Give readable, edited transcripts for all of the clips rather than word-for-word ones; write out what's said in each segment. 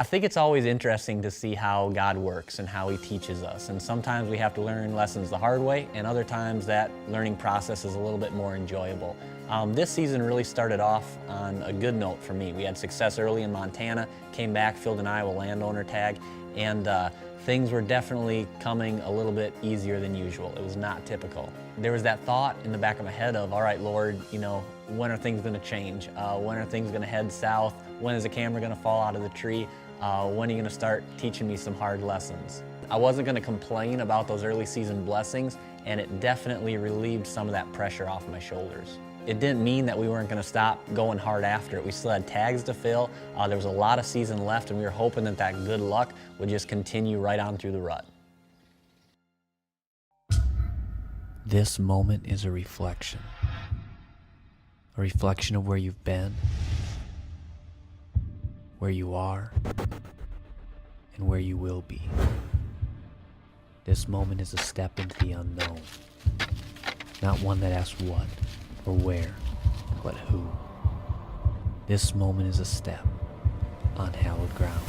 I think it's always interesting to see how God works and how He teaches us. And sometimes we have to learn lessons the hard way, and other times that learning process is a little bit more enjoyable. This season really started off on a good note for me. We had success early in Montana, came back, filled an Iowa landowner tag, and things were definitely coming a little bit easier than usual. It was not typical. There was that thought in the back of my head of, all right, Lord, when are things gonna change? When are things gonna head south? When is the camera gonna fall out of the tree? When are you gonna start teaching me some hard lessons? I wasn't gonna complain about those early season blessings, and it definitely relieved some of that pressure off my shoulders. It didn't mean that we weren't gonna stop going hard after it. We still had tags to fill. There was a lot of season left, and we were hoping that that good luck would just continue right on through the rut. This moment is a reflection of where you've been, where you are, and where you will be. This moment is a step into the unknown, not one that asks what or where, but who. This moment is a step on hallowed ground.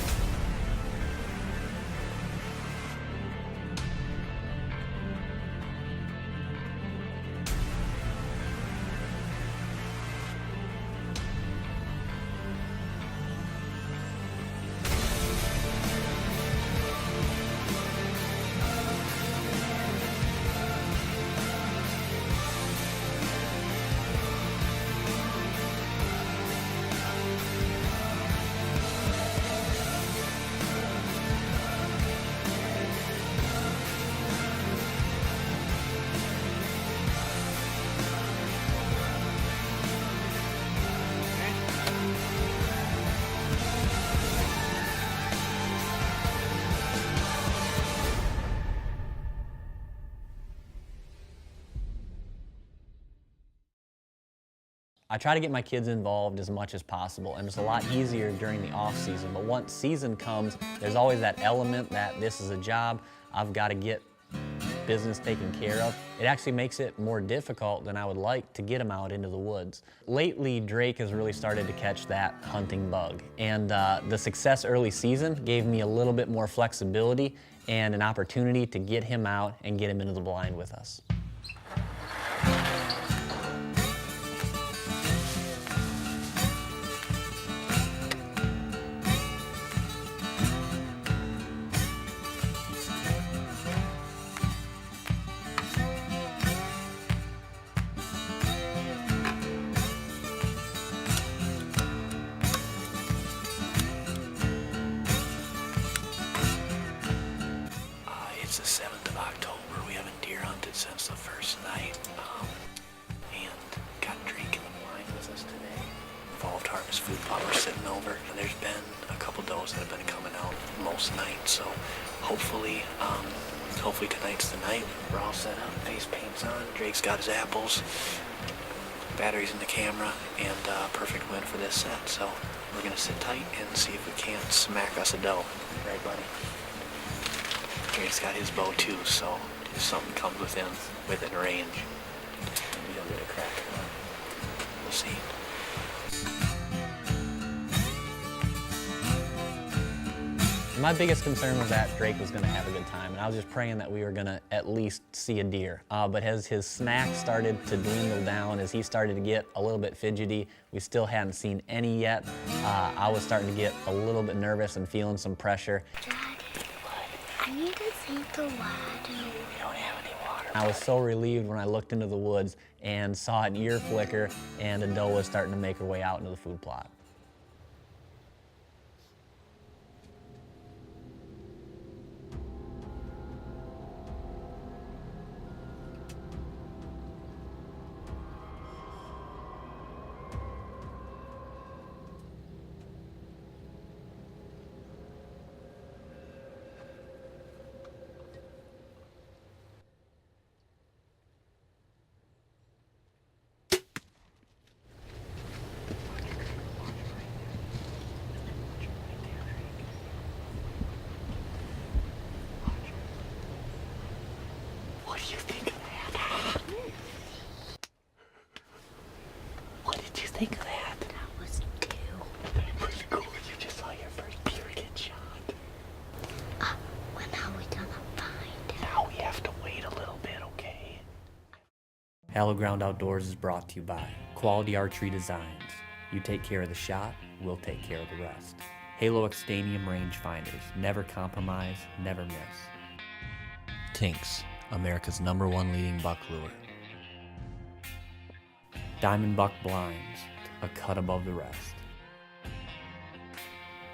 I try to get my kids involved as much as possible, and it's a lot easier during the off season. But once season comes, there's always that element that this is a job, I've got to get business taken care of. It actually makes it more difficult than I would like to get them out into the woods. Lately, Drake has really started to catch that hunting bug, and the success early season gave me a little bit more flexibility and an opportunity to get him out and get him into the blind with us. It's the 7th of October. We haven't deer hunted since the first night, and got Drake in the blind with us today. Involved harvest food plot we're sitting over, and there's been a couple does that have been coming out most nights, so hopefully tonight's the night. We're all set up, face paint's on, Drake's got his apples, batteries in the camera, and perfect wind for this set, so we're gonna sit tight and see if we can't smack us a doe. Right, buddy? Drake's got his bow too, so if something comes within range, maybe he'll get a crack at it. We'll see. My biggest concern was that Drake was going to have a good time, and I was just praying that we were going to at least see a deer. But as his snack started to dwindle down, as he started to get a little bit fidgety, we still hadn't seen any yet. I was starting to get a little bit nervous and feeling some pressure. I need to take the water. We don't have any water. I was so relieved when I looked into the woods and saw an ear flicker and a doe was starting to make her way out into the food plot. Hallowed Ground Outdoors is brought to you by Quality Archery Designs. You take care of the shot, we'll take care of the rest. Halo Extanium Rangefinders. Never compromise, never miss. Tinks, America's #1 leading buck lure. Diamond Buck Blinds, a cut above the rest.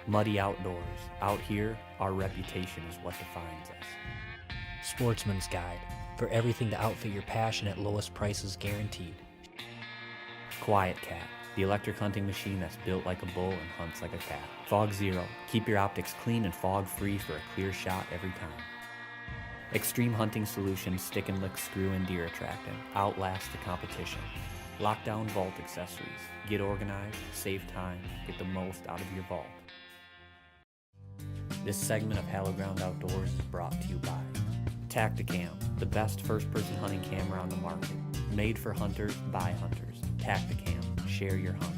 Muddy Outdoors. Out here, our reputation is what defines us. Sportsman's Guide, for everything to outfit your passion at lowest prices guaranteed. Quiet Cat, the electric hunting machine that's built like a bull and hunts like a cat. Fog Zero, keep your optics clean and fog free for a clear shot every time. Extreme Hunting Solutions stick and lick screw and deer attractant, outlast the competition. Lockdown Vault Accessories, get organized, save time, get the most out of your vault. This segment of Hallowed Ground Outdoors is brought to you by Tacticam, the best first-person hunting camera on the market. Made for hunters, by hunters. Tacticam, share your hunt.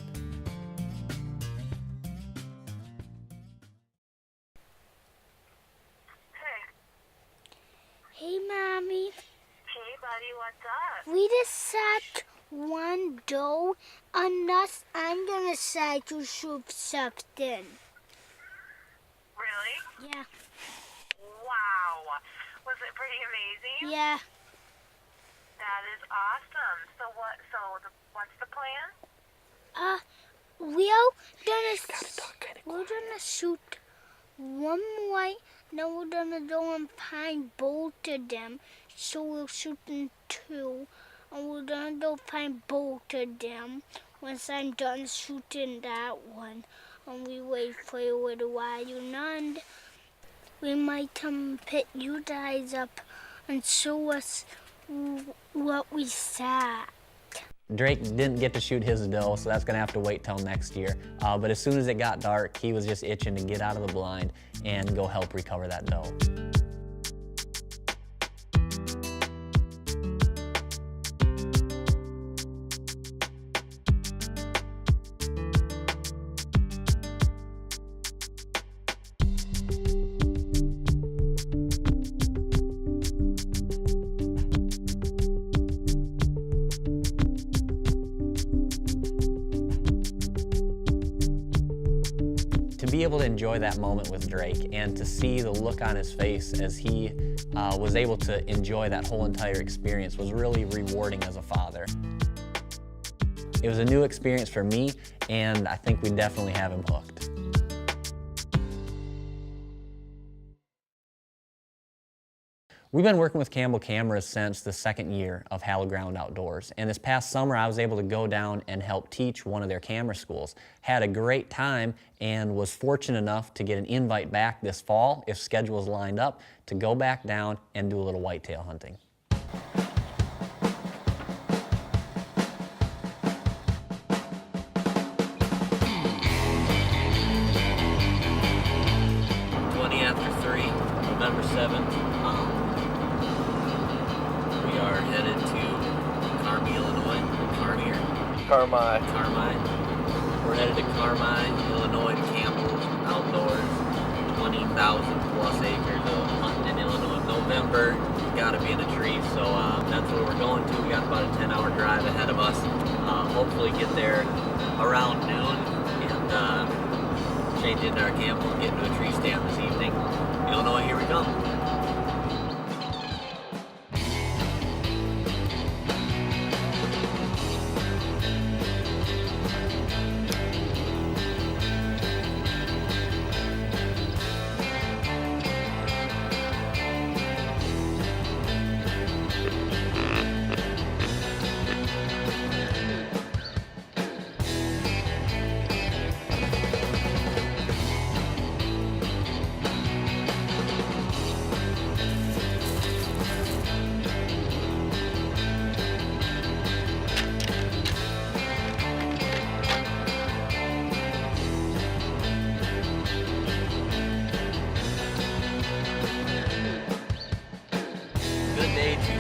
Hey, Mommy. Hey, buddy, what's up? We just shot one doe, unless I'm gonna decide to shoot something. Really? Yeah. Wow. Was it pretty amazing? Yeah. That is awesome. What's the plan? We're gonna shoot one white, then we're gonna go and find both of them. So we'll shoot in two, and we're gonna go find both of them. Once I'm done shooting that one, and we wait for a little while, and we might come pick you guys up and show us what we saw. Drake didn't get to shoot his doe, so that's gonna have to wait till next year. But as soon as it got dark, he was just itching to get out of the blind and go help recover that doe. To be able to enjoy that moment with Drake and to see the look on his face as he was able to enjoy that whole entire experience was really rewarding as a father. It was a new experience for me, and I think we definitely have him hooked. We've been working with Campbell Cameras since the second year of Hallowed Ground Outdoors, and this past summer I was able to go down and help teach one of their camera schools. Had a great time and was fortunate enough to get an invite back this fall, if schedules lined up, to go back down and do a little whitetail hunting. November 7th. We are headed to Carmi, Illinois. Carmi. We're headed to Carmi, Illinois, to Campbell's Outdoors. 20,000 plus acres of hunting in Illinois. November, gotta be in a tree, so that's where we're going to. We got about a 10-hour drive ahead of us. Hopefully get there around noon and change into our camp and get into a tree stand this evening. Illinois, here we come.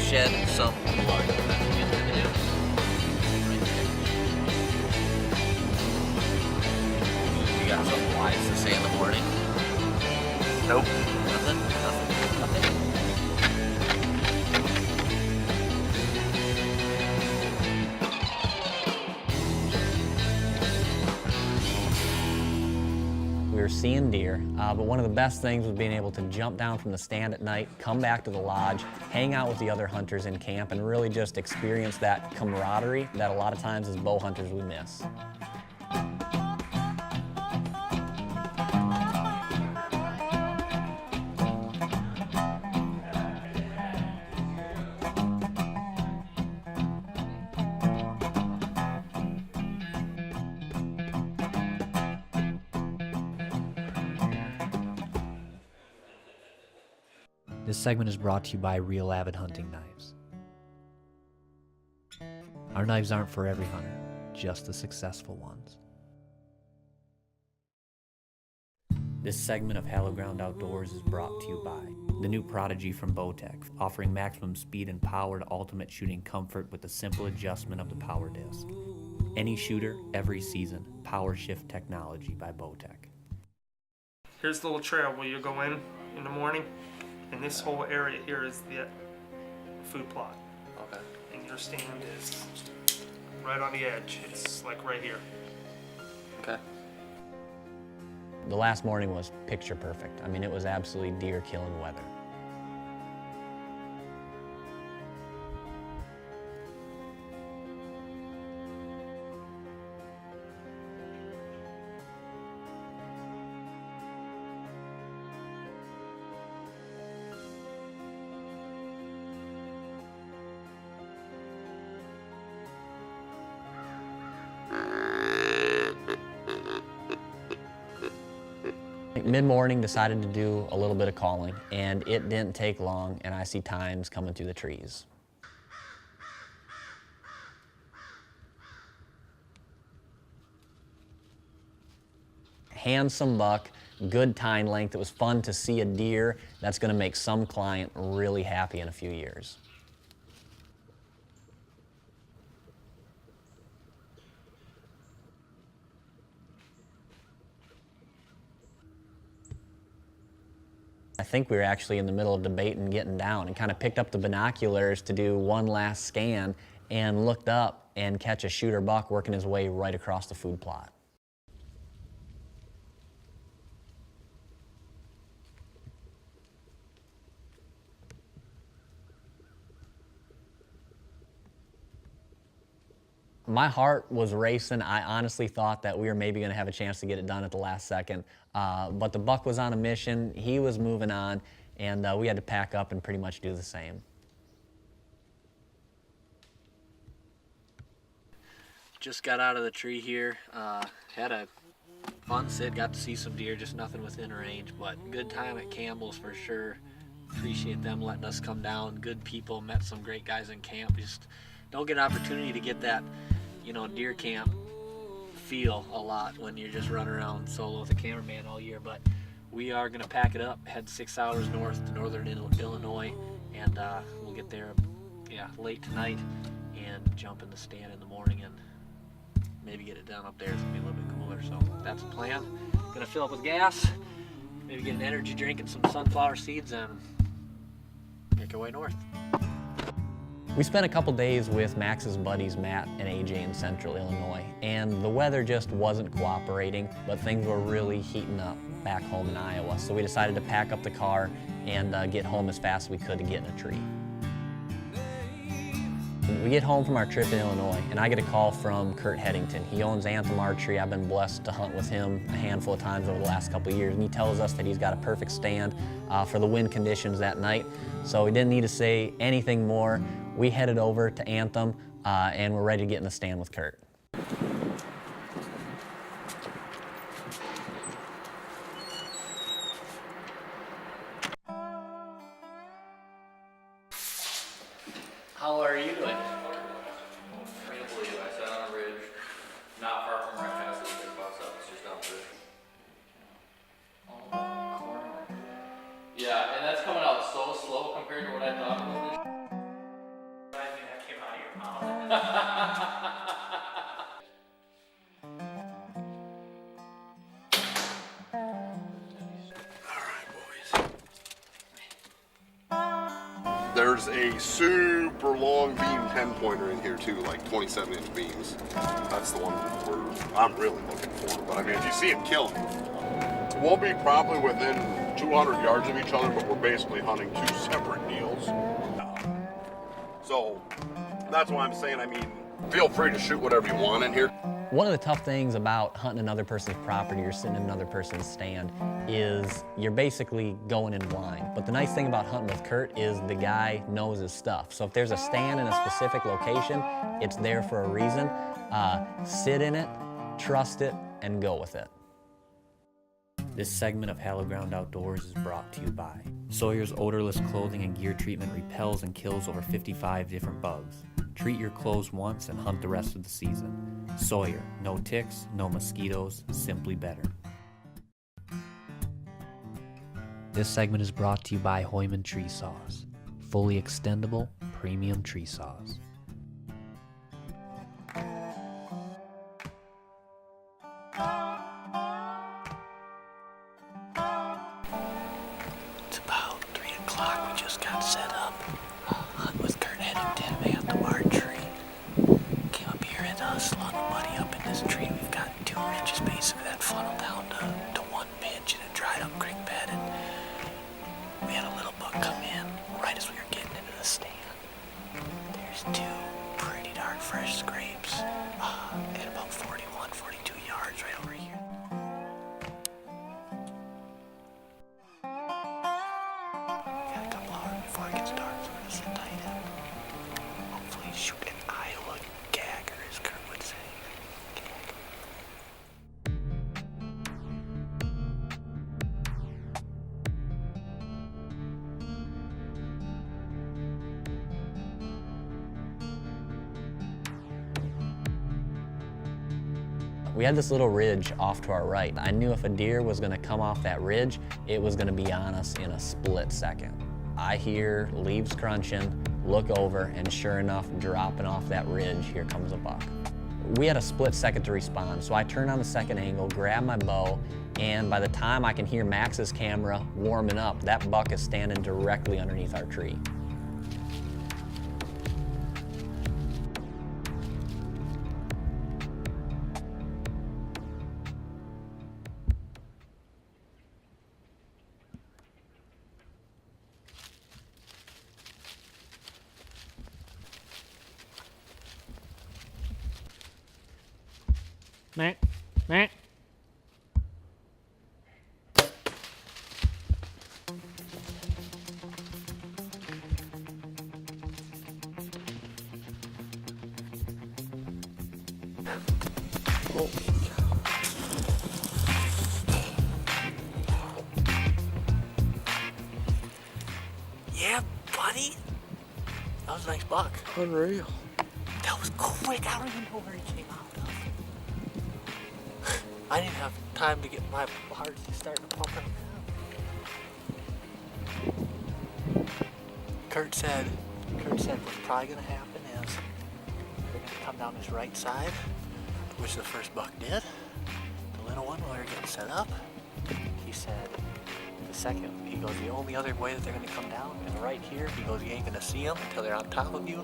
Shed some blood. That's what we intend to do. Right there. You got something wise to say in the morning? Nope. Nothing? we were seeing deer, but one of the best things was being able to jump down from the stand at night, come back to the lodge, hang out with the other hunters in camp, and really just experience that camaraderie that a lot of times as bow hunters we miss. This segment is brought to you by Real Avid Hunting Knives. Our knives aren't for every hunter, just the successful ones. This segment of Hallowed Ground Outdoors is brought to you by the new Prodigy from Bowtech, offering maximum speed and power to ultimate shooting comfort with the simple adjustment of the power disc. Any shooter, every season. Power Shift Technology by Bowtech. Here's the little trail where you go in the morning, and this whole area here is the food plot. Okay. And your stand is right on the edge. It's like right here. Okay. The last morning was picture perfect. I mean, it was absolutely deer killing weather. Mid-morning, decided to do a little bit of calling, and it didn't take long, and I see tines coming through the trees. Handsome buck, good tine length. It was fun to see a deer that's going to make some client really happy in a few years. I think we were actually in the middle of debating getting down and kind of picked up the binoculars to do one last scan and looked up and catch a shooter buck working his way right across the food plot. My heart was racing. I honestly thought that we were maybe going to have a chance to get it done at the last second. But the buck was on a mission. He was moving on, and we had to pack up and pretty much do the same. Just got out of the tree here. Had a fun sit, got to see some deer, just nothing within range, but good time at Campbell's for sure. Appreciate them letting us come down. Good people, met some great guys in camp. Just don't get an opportunity to get that, deer camp feel a lot when you're just running around solo with a cameraman all year. But we are going to pack it up, head 6 hours north to northern Illinois, and we'll get there late tonight and jump in the stand in the morning and maybe get it done up there. It's going to be a little bit cooler, so that's the plan. Going to fill up with gas, maybe get an energy drink and some sunflower seeds, and make our way north. We spent a couple days with Max's buddies Matt and AJ in central Illinois, and the weather just wasn't cooperating, but things were really heating up back home in Iowa. So we decided to pack up the car and get home as fast as we could to get in a tree. We get home from our trip in Illinois, and I get a call from Kurt Headington. He owns Anthem Archery. I've been blessed to hunt with him a handful of times over the last couple of years, and he tells us that he's got a perfect stand for the wind conditions that night. So we didn't need to say anything more. We headed over to Anthem, and we're ready to get in the stand with Kurt. How are you doing? I can't believe it. I sat on a ridge, not far from where I passed this big box up. It's just down the ridge. Oh, corner. Yeah, and that's coming out so slow compared to what I thought it would. I mean, that came out of your mouth. There's a super long beam 10-pointer in here too, like 27-inch beams. That's the one I'm really looking for. But I mean, if you see him kill him, We'll be probably within 200 yards of each other, but we're basically hunting two separate deals. So that's why I'm saying, I mean, feel free to shoot whatever you want in here. One of the tough things about hunting another person's property or sitting in another person's stand is you're basically going in blind. But the nice thing about hunting with Kurt is the guy knows his stuff. So if there's a stand in a specific location, it's there for a reason. Sit in it, trust it, and go with it. This segment of Hallowed Ground Outdoors is brought to you by Sawyer's odorless clothing and gear treatment repels and kills over 55 different bugs. Treat your clothes once and hunt the rest of the season. Sawyer, no ticks, no mosquitoes, simply better. This segment is brought to you by Hoyman Tree Saws. Fully extendable, premium tree saws. It's about 3 o'clock. We just got set up. Hunt with Kurt heading 10 man to our tree. Came up here and slung a buddy up in this tree. We've got 2 ridges basically that funnel down to one pinch in a dried up creek bed. And we had a little buck come in right as we were getting into the stand. There's 2 pretty dark fresh scrapes at about 41, 42 yards right over here. Got a couple hours before it gets dark, so we're gonna sit tight and hopefully shoot an Iowa gagger, as Kurt would say. We had this little ridge off to our right. I knew if a deer was gonna come off that ridge, it was gonna be on us in a split second. I hear leaves crunching, look over, and sure enough, dropping off that ridge, here comes a buck. We had a split second to respond, so I turn on the second angle, grab my bow, and by the time I can hear Max's camera warming up, that buck is standing directly underneath our tree. Meh, meh. Yeah, buddy. That was a nice buck. Unreal. That was quick. I don't even know where he came out of. I didn't have time to get my heart starting to pump right now. Kurt said what's probably gonna happen is they're gonna come down his right side, which the first buck did. The little one, while we were getting set up, he said the second, he goes, the only other way that they're gonna come down is right here. He goes, you ain't gonna see them until they're on top of you.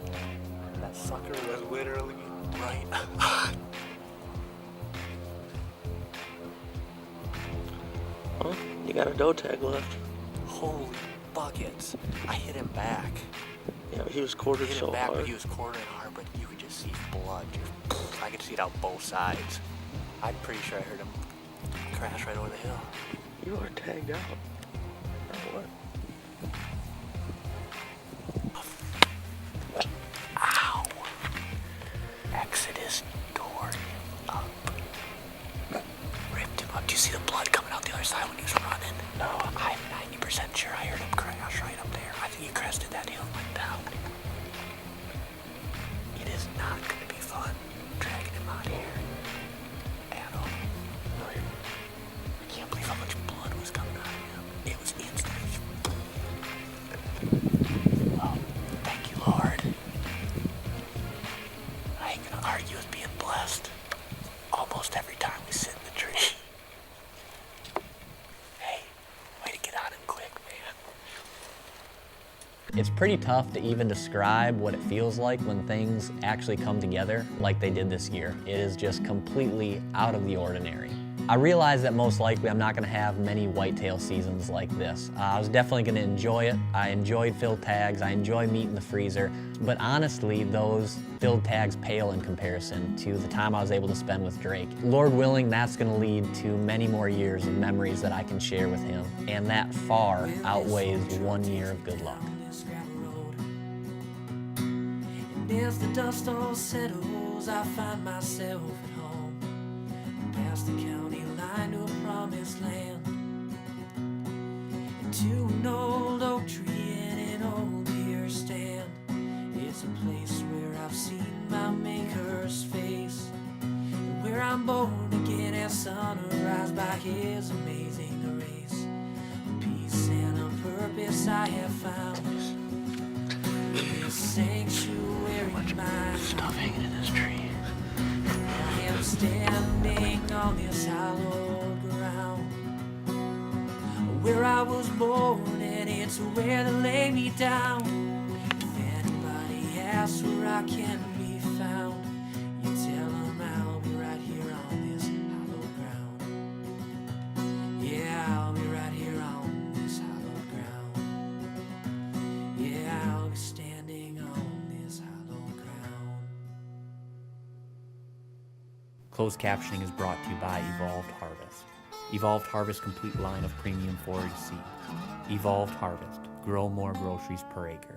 And that sucker was literally right. Well, you got a doe tag left. Holy buckets. I hit him back. Yeah, but he was quartered Hit him so back, hard. but he was quartering hard, but you could just see blood. I could see it out both sides. I'm pretty sure I heard him crash right over the hill. You are tagged out. Or what? Ow! Exodus door up. Ripped him up. Do you see the blood coming out the other side when he was running? No, I'm 90% sure I heard him crash right up there. I think he crested that hill and went down. It is not going to be fun dragging him out here at all. No, I can't believe how much blood was coming out of him. It was instant. Well, thank you, Lord. I ain't gonna argue with being blessed. Almost every time we sit in the tree. Hey, way to get on him quick, man. It's pretty tough to even describe what it feels like when things actually come together like they did this year. It is just completely out of the ordinary. I realized that most likely I'm not going to have many whitetail seasons like this. I was definitely going to enjoy it. I enjoyed filled tags, I enjoy meat in the freezer, but honestly those filled tags pale in comparison to the time I was able to spend with Drake. Lord willing, that's going to lead to many more years of memories that I can share with him, and that far outweighs 1 year of good luck. And as the dust all settles, I find myself at home, past the county line to a promised land, to an old oak tree and an old deer stand. It's a place where I've seen my Maker's face, and where I'm born again as sunrise by His amazing grace. Peace and a purpose I have found in this sanctuary. My Stuff hanging in this tree. I am standing on this hallowed ground, where I was born, and it's where they lay me down. If anybody asks where I can be found, you tell them I'll be right here on this hallowed ground. Yeah, I'll be right here on this hallowed ground. Yeah, I'll be standing on this hallowed ground. Closed captioning is brought to you by Evolved Harvest. Evolved Harvest complete line of premium forage seed. Evolved Harvest. Grow more groceries per acre.